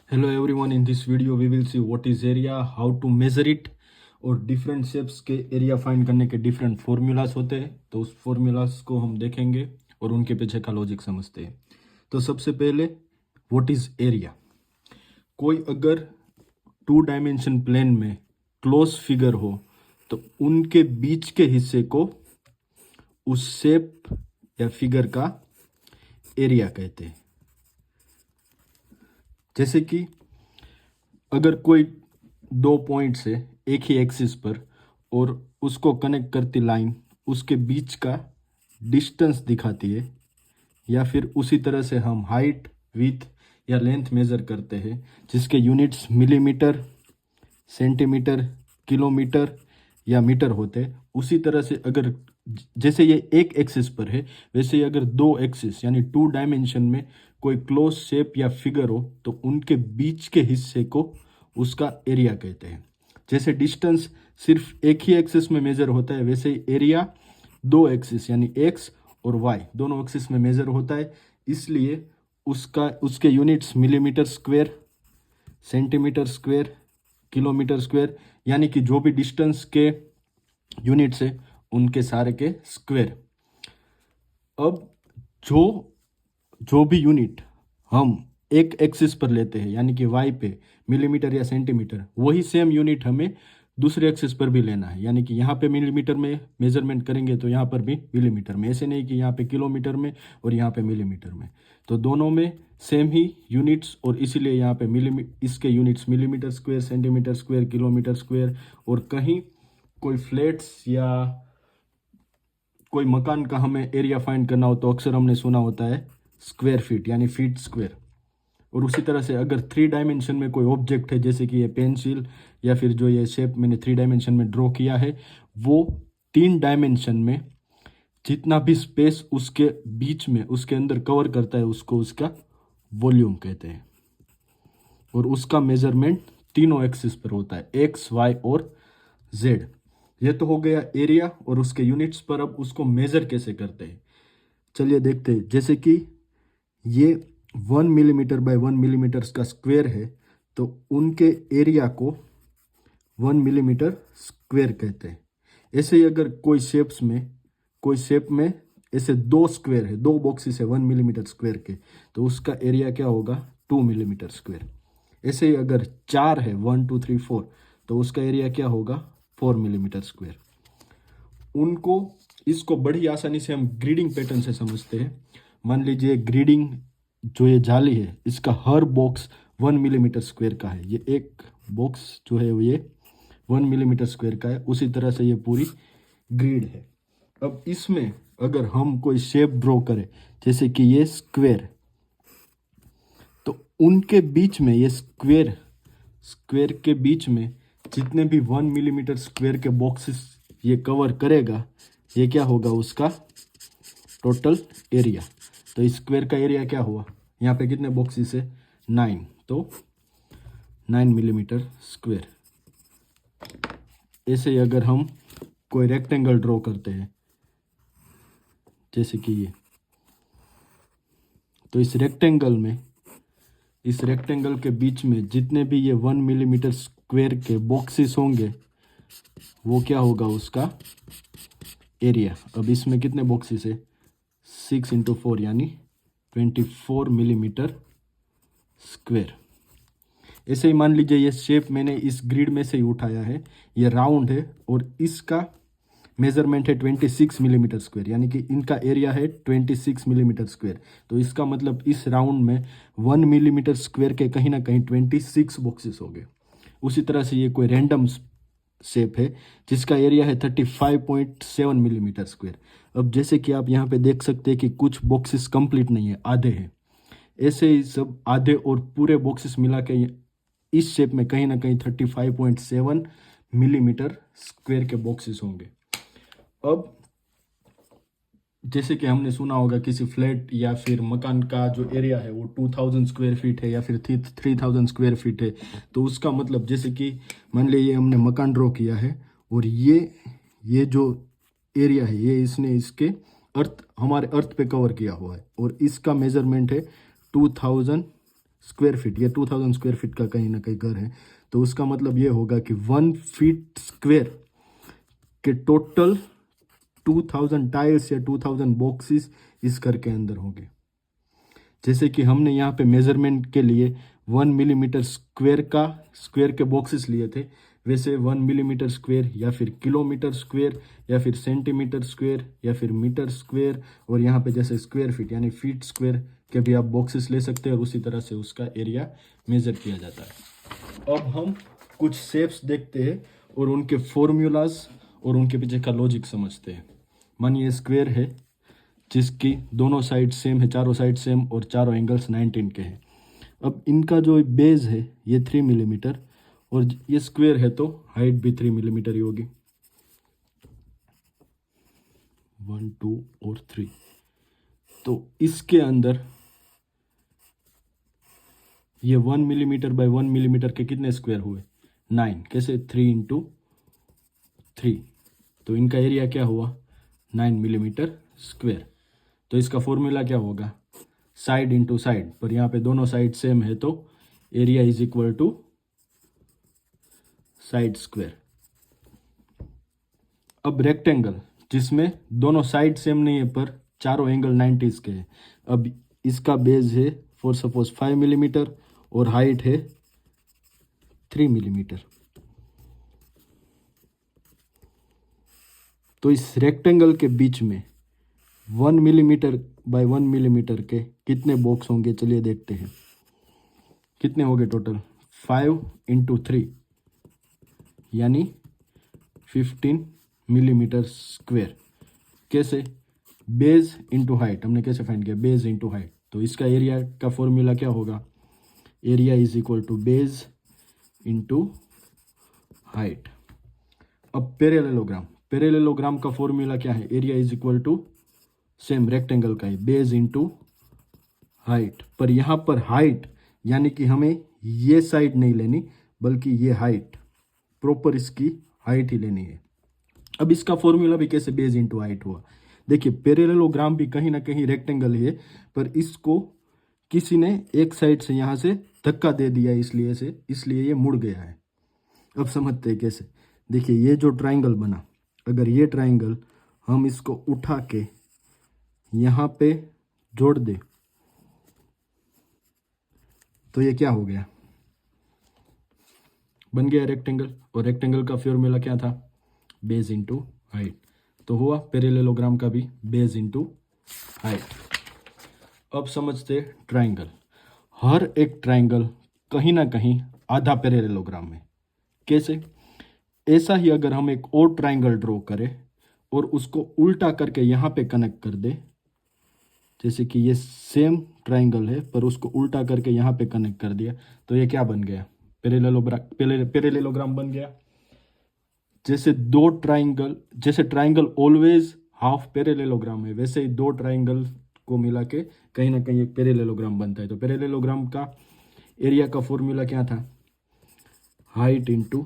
Hello everyone, in this video we will see what is area, how to measure it और different shapes के area find करने के different formulas होते हैं। तो उस फॉर्मूलाज को हम देखेंगे और उनके पीछे का लॉजिक समझते हैं। तो सबसे पहले व्हाट इज एरिया। कोई अगर 2 डायमेंशन प्लेन में क्लोज फिगर हो तो उनके बीच के हिस्से को उस शेप या फिगर का एरिया कहते हैं। जैसे कि अगर कोई 2 पॉइंट्स है एक ही एक्सिस पर और उसको कनेक्ट करती लाइन उसके बीच का डिस्टेंस दिखाती है, या फिर उसी तरह से हम हाइट, विड्थ या लेंथ मेज़र करते हैं जिसके यूनिट्स मिलीमीटर, सेंटीमीटर, किलोमीटर या मीटर होते हैं। उसी तरह से अगर जैसे ये एक एक्सिस पर है वैसे ही अगर 2 एक्सिस यानी 2 डायमेंशन में कोई क्लोज शेप या फिगर हो तो उनके बीच के हिस्से को उसका एरिया कहते हैं। जैसे डिस्टेंस सिर्फ एक ही एक्सिस में मेजर होता है वैसे ही एरिया 2 एक्सिस यानी एक्स और वाई दोनों एक्सिस में मेजर होता है। इसलिए उसके units millimetre square, centimetre square, kilometre square, यानी कि जो भी डिस्टेंस के यूनिट्स है उनके सारे के स्क्वायर। अब जो जो भी यूनिट हम एक एक्सिस पर लेते हैं यानी कि वाई पे मिलीमीटर या सेंटीमीटर, वही सेम यूनिट हमें दूसरे एक्सिस पर भी लेना है। यानी कि यहाँ पे मिलीमीटर में मेजरमेंट करेंगे तो यहाँ पर भी मिलीमीटर में, ऐसे नहीं कि यहाँ पे किलोमीटर में और यहाँ पे मिलीमीटर में। तो दोनों में सेम ही यूनिट्स और इसीलिए यहाँ पे इसके units millimetre square, centimetre square, kilometre square. और कहीं कोई फ्लैट्स या कोई मकान का हमें एरिया फाइंड करना हो तो अक्सर हमने सुना होता है स्क्वायर फीट यानी फीट स्क्वायर। और उसी तरह से अगर 3 डायमेंशन में कोई ऑब्जेक्ट है जैसे कि ये पेंसिल या फिर जो ये शेप मैंने 3 डायमेंशन में ड्रॉ किया है, वो 3 डायमेंशन में जितना भी स्पेस उसके बीच में उसके अंदर कवर करता है उसको उसका वॉल्यूम कहते हैं। और उसका मेजरमेंट तीनों एक्सिस पर होता है, एक्स, वाई और जेड। ये तो हो गया एरिया और उसके यूनिट्स पर। अब उसको मेजर कैसे करते हैं चलिए देखते हैं। जैसे कि ये 1 मिलीमीटर बाय 1 मिलीमीटर का स्क्वायर है तो उनके एरिया को 1 मिलीमीटर स्क्वायर कहते हैं। ऐसे ही अगर कोई शेप में ऐसे 2 स्क्वायर है, 2 बॉक्सेस है 1 मिलीमीटर स्क्वायर के, तो उसका एरिया क्या होगा 2 मिलीमीटर स्क्वायर। ऐसे ही अगर 4 है 1 2 3 4 तो उसका एरिया क्या होगा 4 मिलीमीटर स्क्वायर। इसको बड़ी आसानी से हम ग्रिडिंग पैटर्न से समझते हैं। मान लीजिए ग्रिडिंग जो ये जाली है इसका हर बॉक्स 1 मिलीमीटर स्क्वायर का है। ये एक बॉक्स जो है ये 1 मिलीमीटर स्क्वायर का है। उसी तरह से ये पूरी ग्रिड है। अब इसमें अगर हम कोई शेप ड्रॉ करें जैसे कि ये स्क्वायर, तो उनके बीच में ये स्क्वायर के बीच में जितने भी 1 मिलीमीटर स्क्वायर के बॉक्सेस ये कवर करेगा, ये क्या होगा उसका टोटल एरिया। तो इस स्क्वायर का एरिया क्या हुआ, यहाँ पे कितने बॉक्सेस है 9, तो 9 मिलीमीटर स्क्वायर। ऐसे ही अगर हम कोई रेक्टेंगल ड्रॉ करते हैं जैसे कि ये, तो इस रेक्टेंगल के बीच में जितने भी ये 1 मिलीमीटर स्क्वायर के बॉक्सेस होंगे वो क्या होगा उसका एरिया। अब इसमें कितने बॉक्सेस है 6 × 4 यानी 24 मिलीमीटर स्क्वायर। ऐसे ही मान लीजिए ये शेप मैंने इस ग्रिड में से ही उठाया है, ये राउंड है और इसका मेजरमेंट है 26 मिलीमीटर स्क्वायर, यानी कि इनका एरिया है 26 मिलीमीटर स्क्वायर। तो इसका मतलब इस राउंड में 1 मिलीमीटर स्क्वायर के कहीं ना कहीं 26 बॉक्सेस हो गए। उसी तरह से ये कोई रैंडम शेप है जिसका एरिया है 35.7 मिलीमीटर स्क्वायर। अब जैसे कि आप यहाँ पे देख सकते हैं कि कुछ बॉक्सेस कंप्लीट नहीं है, आधे हैं। ऐसे ही सब आधे और पूरे बॉक्सेस मिला के इस शेप में कहीं ना कहीं 35.7 मिलीमीटर स्क्वायर के बॉक्सेस होंगे। अब जैसे कि हमने सुना होगा किसी फ्लैट या फिर मकान का जो एरिया है वो 2000 स्क्वायर फीट है या फिर 3000 स्क्वायर फीट है। तो उसका मतलब जैसे कि मान लीजिए हमने मकान ड्रॉ किया है और ये जो एरिया है ये इसने इसके हमारे अर्थ पे कवर किया हुआ है और इसका मेजरमेंट है 2000 स्क्वायर फीट, ये 2000 स्क्वायर फीट का कहीं ना कहीं घर है, तो उसका मतलब ये होगा कि 1 फीट स्क्वायर के टोटल 2000 टाइल्स या 2000 बॉक्सेस इस घर के अंदर होंगे। जैसे कि हमने यहाँ पे मेजरमेंट के लिए 1 मिलीमीटर स्क्वायर के बॉक्सेस लिए थे, वैसे 1 मिलीमीटर स्क्वायर या फिर किलोमीटर स्क्वायर या फिर सेंटीमीटर स्क्वायर या फिर मीटर स्क्वायर, और यहाँ पे जैसे स्क्वायर फीट यानी फीट स्क्वायर के भी आप बॉक्सेस ले सकते हैं, और उसी तरह से उसका एरिया मेजर किया जाता है। अब हम कुछ शेप्स देखते हैं और उनके फॉर्मूलाज और उनके पीछे का लॉजिक समझते हैं। मानिए स्क्वायर है जिसकी दोनों साइड सेम है, चारों साइड सेम, और चारों एंगल्स 19 के हैं। अब इनका जो बेस है ये 3 मिलीमीटर, और ये स्क्वायर है तो हाइट भी 3 मिलीमीटर ही होगी, 1 2 और 3। तो इसके अंदर ये 1 मिलीमीटर बाय 1 मिलीमीटर के कितने स्क्वायर हुए? 9। कैसे? 3 इंटू 3, तो इनका एरिया क्या हुआ? 9 मिलीमीटर स्क्वायर। तो इसका फॉर्मूला क्या होगा? साइड इंटू साइड, पर यहाँ पे दोनों साइड सेम है तो area is equal to side square. अब रेक्टेंगल जिसमें दोनों साइड सेम नहीं है पर चारों एंगल 90 के हैं, अब इसका बेस है फॉर सपोज 5 मिलीमीटर और हाइट है 3 मिलीमीटर। तो इस रेक्टेंगल के बीच में 1 मिलीमीटर बाय 1 मिलीमीटर के कितने बॉक्स होंगे? चलिए देखते हैं कितने होंगे टोटल। 5 इंटू 3 यानी 15 मिलीमीटर स्क्वायर। कैसे? बेस इंटू हाइट, हमने कैसे फाइंड किया? Base into height. तो इसका एरिया का फॉर्मूला क्या होगा? Area is equal to base into height. अब पैरेललोग्राम का फॉर्मूला क्या है? Area is equal to same rectangle का ही, बेस इंटू हाइट। पर यहाँ पर हाइट यानी कि हमें ये साइड नहीं लेनी बल्कि ये हाइट, प्रॉपर इसकी हाइट ही लेनी है। अब इसका फॉर्मूला भी कैसे बेस इंटू हाइट हुआ? देखिए पैरेललोग्राम भी कहीं ना कहीं रेक्टेंगल है, पर इसको किसी ने एक साइड से यहाँ से धक्का दे दिया, इसलिए ये मुड़ गया है। अब समझते हैं कैसे। देखिए ये जो ट्राइंगल बना, अगर ये ट्राइंगल हम इसको उठा के यहाँ पे जोड़ दे तो ये क्या हो गया? बन गया रेक्टेंगल। और रेक्टेंगल का फॉर्मूला क्या था? Base into height. तो हुआ पैरेललोग्राम का भी बेस इंटू हाइट। अब समझते ट्राइंगल। हर एक ट्राइंगल कहीं ना कहीं आधा पैरेललोग्राम है। कैसे? ऐसा ही अगर हम एक और ट्राइंगल ड्रॉ करें और उसको उल्टा करके यहाँ पे कनेक्ट कर दे, जैसे कि ये सेम ट्राइंगल है पर उसको उल्टा करके यहाँ पे कनेक्ट कर दिया, तो ये क्या बन गया? पैरेललोग्राम बन गया। जैसे ट्राइंगल ऑलवेज हाफ पैरेललोग्राम है, वैसे ही दो ट्राइंगल को मिला के कहीं ना कहीं एक पैरेललोग्राम बनता है। तो पैरेललोग्राम का एरिया का फॉर्मूला क्या था? Height into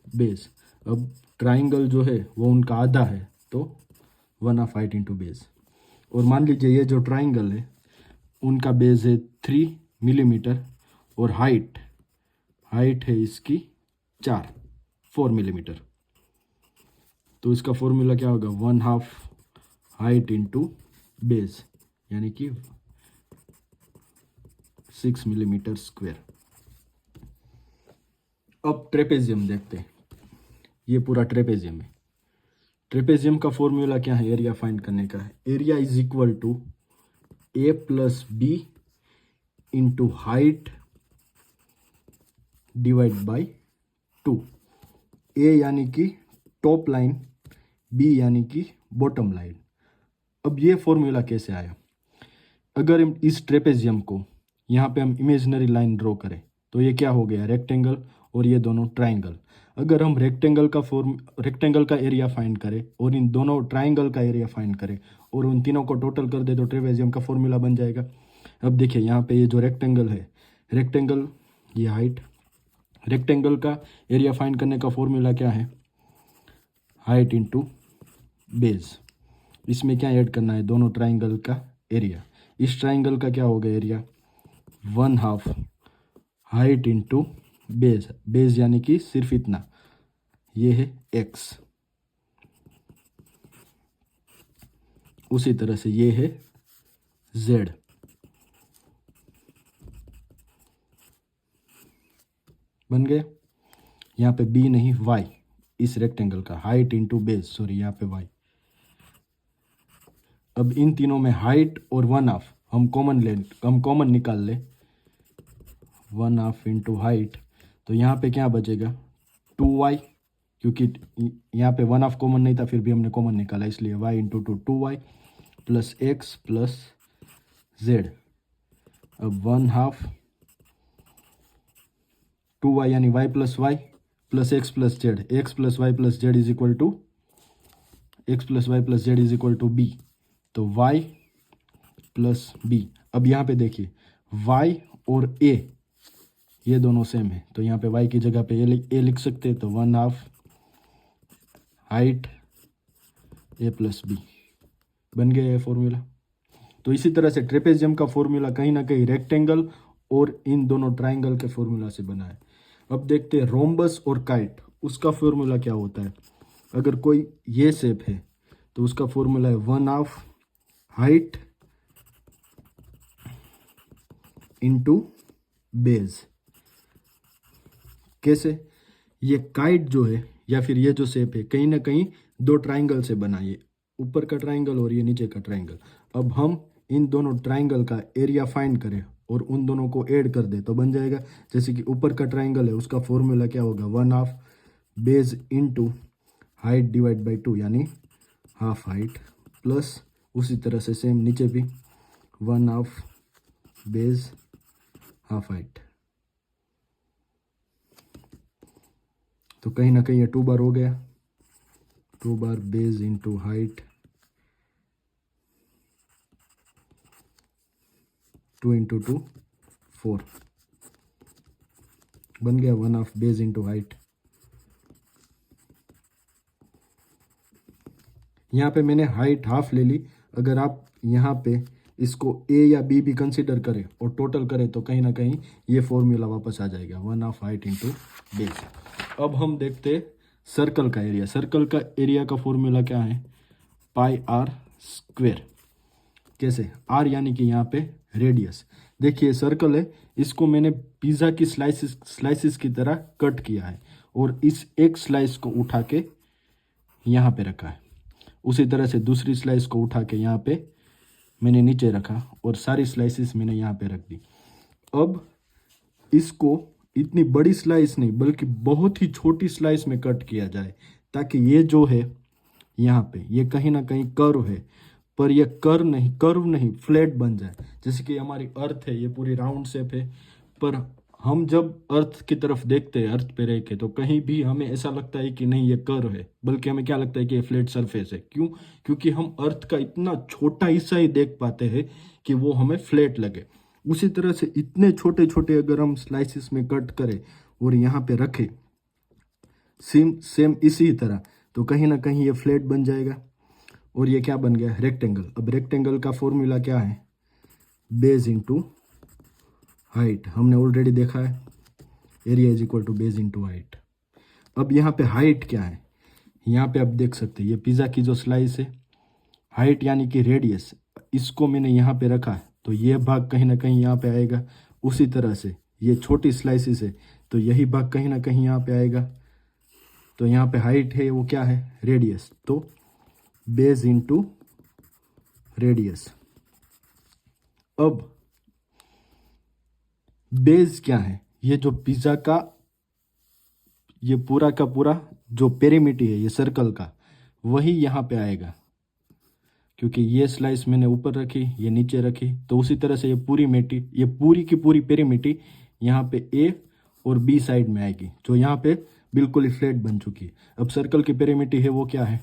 base. अब ट्राइंगल जो है वो उनका आधा है तो 1/2 हाइट इंटू बेस। और मान लीजिए ये जो ट्राइंगल है उनका बेस है 3 मिलीमीटर और हाइट है इसकी 4 मिलीमीटर। तो इसका फॉर्मूला क्या होगा? 1/2 हाइट इंटू बेस यानी कि 6 मिलीमीटर स्क्वायर। अब ट्रेपेजियम देखते हैं। ये पूरा ट्रेपेजियम है। ट्रेपेजियम का फॉर्मूला क्या है एरिया फाइंड करने का? Area is equal to a plus B into height divide by 2। A यानी कि टॉप लाइन, बी यानी कि बॉटम लाइन। अब ये फॉर्मूला कैसे आया? अगर हम इस ट्रेपेजियम को यहाँ पे हम इमेजिनरी लाइन ड्रॉ करें तो ये क्या हो गया? रेक्टेंगल, और ये दोनों ट्राइंगल। अगर हम रेक्टेंगल का एरिया फाइंड करें और इन दोनों ट्राइंगल का एरिया फाइंड करें और उन तीनों को टोटल कर दे तो ट्रेपेजियम का फॉर्मूला बन जाएगा। अब देखिए यहाँ पे ये जो रेक्टेंगल है, ये हाइट, रेक्टेंगल का एरिया फाइंड करने का फॉर्मूला क्या है? Height into base. इसमें क्या ऐड करना है? दोनों ट्राइंगल का एरिया। इस ट्राइंगल का क्या होगा area? 1/2 height into base, base यानी कि सिर्फ इतना, ये है x। उसी तरह से ये है z। बन गए। यहाँ पे b नहीं y, इस रेक्टेंगल का हाइट इंटू बेस, सॉरी यहाँ पे y। अब इन तीनों में हाइट और 1/2 हम कॉमन निकाल ले, 1/2 इंटू हाइट, तो यहाँ पे क्या बचेगा 2y, क्योंकि यहाँ पे 1/2 कॉमन नहीं था फिर भी हमने कॉमन निकाला, इसलिए y into 2y plus x plus z। अब 1/2 2y यानी y plus x plus z, x plus y plus z is equal to x plus Y plus Z is equal to B, तो y plus B. अब यहाँ पे देखिए y और a ये दोनों सेम है, तो यहाँ पे y की जगह पे a लिख सकते हैं, तो 1/2 हाइट a प्लस बी। बन गया ये फॉर्मूला। तो इसी तरह से ट्रेपेजियम का फॉर्मूला कहीं ना कहीं रेक्टेंगल और इन दोनों ट्राइंगल के फॉर्मूला से बना है। अब देखते हैं रोम्बस और काइट, उसका फॉर्मूला क्या होता है। अगर कोई ये शेप है तो उसका फॉर्मूला है 1/2 हाइट इंटू बेस। कैसे, ये काइट जो है या फिर ये जो शेप है कहीं ना कहीं दो ट्राइंगल से बना, ये ऊपर का ट्राइंगल और ये नीचे का ट्राइंगल। अब हम इन दोनों ट्राइंगल का एरिया फाइंड करें और उन दोनों को ऐड कर दे तो बन जाएगा, जैसे कि ऊपर का ट्राइंगल है उसका फॉर्मूला क्या होगा 1/2 base into height divide by 2 यानी हाफ हाइट, प्लस उसी तरह से सेम नीचे भी 1/2 बेस हाफ हाइट। तो कहीं ना कहीं ये 2 बार हो गया, 2 बार बेस इंटू हाइट, 2 इंटू 2 4, बन गया 1/2 बेस इंटू हाइट। यहाँ पे मैंने हाइट हाफ ले ली, अगर आप यहाँ पे इसको a या b भी कंसीडर करें और टोटल करें तो कहीं ना कहीं ये फॉर्मूला वापस आ जाएगा 1/2 हाइट इंटू बेस। अब हम देखते हैं सर्कल का एरिया। सर्कल का एरिया का फॉर्मूला क्या है पाई आर स्क्वेयर। कैसे, r यानी कि यहाँ पे रेडियस। देखिए सर्कल है, इसको मैंने पिज़्ज़ा की स्लाइसिस की तरह कट किया है और इस एक स्लाइस को उठा के यहाँ पे रखा है, उसी तरह से दूसरी स्लाइस को उठा के यहाँ पे मैंने नीचे रखा और सारी स्लाइसिस मैंने यहाँ पे रख दी। अब इसको इतनी बड़ी स्लाइस नहीं बल्कि बहुत ही छोटी स्लाइस में कट किया जाए, ताकि ये जो है यहाँ पे ये कहीं ना कहीं कर्व है, पर ये कर्व नहीं फ्लैट बन जाए। जैसे कि हमारी अर्थ है, ये पूरी राउंड शेप है, पर हम जब अर्थ की तरफ देखते हैं अर्थ पे रह के तो कहीं भी हमें ऐसा लगता है कि नहीं ये कर्व है, बल्कि हमें क्या लगता है कि ये फ्लैट सरफेस है। क्यों, क्योंकि हम अर्थ का इतना छोटा हिस्सा ही देख पाते हैं कि वो हमें फ्लैट लगे। उसी तरह से इतने छोटे छोटे अगर हम स्लाइसिस में कट करें और यहाँ पे रखें सेम इसी तरह, तो कहीं ना कहीं ये फ्लैट बन जाएगा और ये क्या बन गया रेक्टेंगल। अब रेक्टेंगल का फॉर्मूला क्या है बेस इंटू हाइट, हमने ऑलरेडी देखा है, area is equal to base into height. अब यहाँ पे हाइट क्या है, यहाँ पे आप देख सकते हैं ये पिज़्ज़ा की जो स्लाइस है, हाइट यानी कि रेडियस, इसको मैंने यहाँ पे रखा है तो ये भाग कहीं ना कहीं यहाँ पे आएगा। उसी तरह से ये छोटी स्लाइसिस है तो यही भाग कहीं ना कहीं यहाँ पे आएगा, तो यहाँ पे हाइट है वो क्या है रेडियस, तो बेस इंटू रेडियस। अब बेस क्या है, ये जो पिज़्ज़ा का ये पूरा का पूरा जो पेरीमीटर है ये सर्कल का, वही यहाँ पे आएगा, क्योंकि ये स्लाइस मैंने ऊपर रखी ये नीचे रखी, तो उसी तरह से ये पूरी की पूरी पेरीमीटर यहाँ पे ए और बी साइड में आएगी, जो यहाँ पे बिल्कुल ही फ्लैट बन चुकी है। अब सर्कल की पेरीमीटर है वो क्या है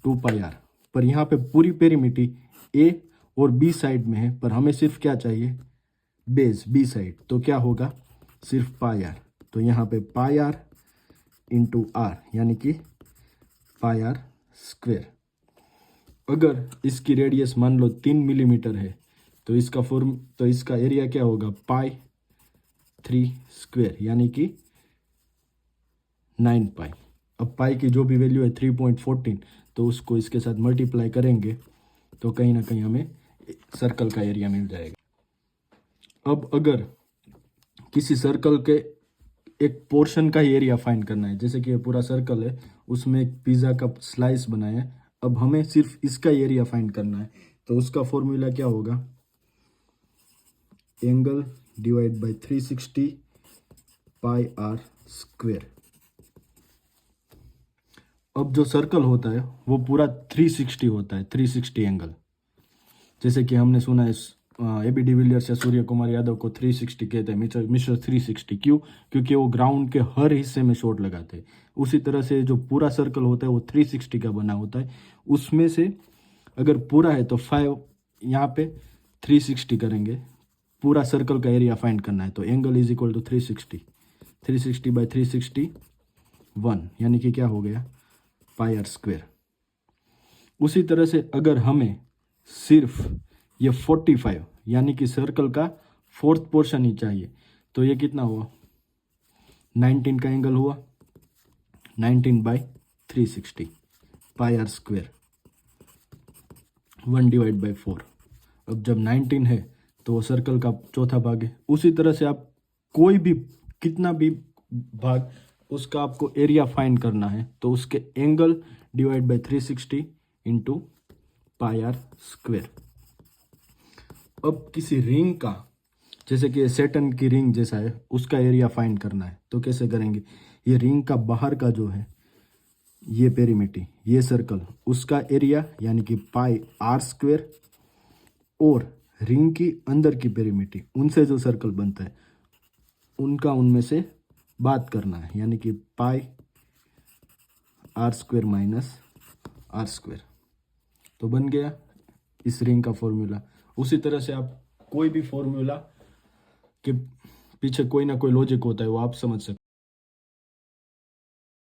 2πr, पर यहाँ पे पूरी पेरीमीटर ए और बी साइड में है, पर हमें सिर्फ क्या चाहिए बेस बी साइड, तो क्या होगा सिर्फ πr, तो यहाँ पे πr इंटू आर यानी कि πr स्क्वेयर। अगर इसकी रेडियस मान लो 3 मिलीमीटर है तो इसका एरिया क्या होगा पाई 3 स्क्वेयर यानी कि 9 पाई। अब पाई की जो भी वैल्यू है 3.14, तो उसको इसके साथ मल्टीप्लाई करेंगे तो कहीं ना कहीं हमें सर्कल का एरिया मिल जाएगा। अब अगर किसी सर्कल के एक पोर्शन का ही एरिया फाइंड करना है, जैसे कि ये पूरा सर्कल है, उसमें एक पिज़्ज़ा का स्लाइस बनाया है, अब हमें सिर्फ इसका एरिया फाइंड करना है, तो उसका फॉर्मूला क्या होगा, angle divide by 360 pi are square. अब जो सर्कल होता है वो पूरा 360 होता है, 360 एंगल। जैसे कि हमने सुना है एबी डिविलियर्स या सूर्य कुमार यादव को 360 कहते हैं, मिस्टर 360। क्यों? क्योंकि वो ग्राउंड के हर हिस्से में शॉट लगाते हैं। उसी तरह से जो पूरा सर्कल होता है वो 360 का बना होता है। उसमें से अगर पूरा है तो 5 यहाँ पे 360 करेंगे, पूरा सर्कल का एरिया फाइंड करना है, तो angle is equal to 360 by 360 1, यानी कि क्या हो गया, पाई आर स्क्वेयर। उसी तरह से अगर हमें सिर्फ ये 45 यानी कि सर्कल का फोर्थ पोर्शन ही चाहिए, तो ये कितना हुआ, 19 का एंगल हुआ, 19 by 360 pi are square 1 divide by 4। अब जब 19 है तो वो सर्कल का चौथा भाग है। उसी तरह से आप कोई भी कितना भी भाग उसका आपको एरिया फाइंड करना है, तो उसके angle divide by 360 into pi are square. अब किसी रिंग का, जैसे कि सैटर्न की रिंग जैसा है, उसका एरिया फाइंड करना है, तो कैसे करेंगे, ये रिंग का बाहर का जो है ये पेरीमीटर, ये सर्कल, उसका एरिया यानी कि पाई आर स्क्वेयर, और रिंग की अंदर की पेरीमीटर, उनसे जो सर्कल बनता है उनका उनमें से बात करना है, यानी कि pi are square minus R square. तो बन गया इस रिंग का फॉर्मूला। उसी तरह से आप कोई भी फॉर्मूला के पीछे कोई ना कोई लॉजिक होता है, वो आप समझ सकते हैं।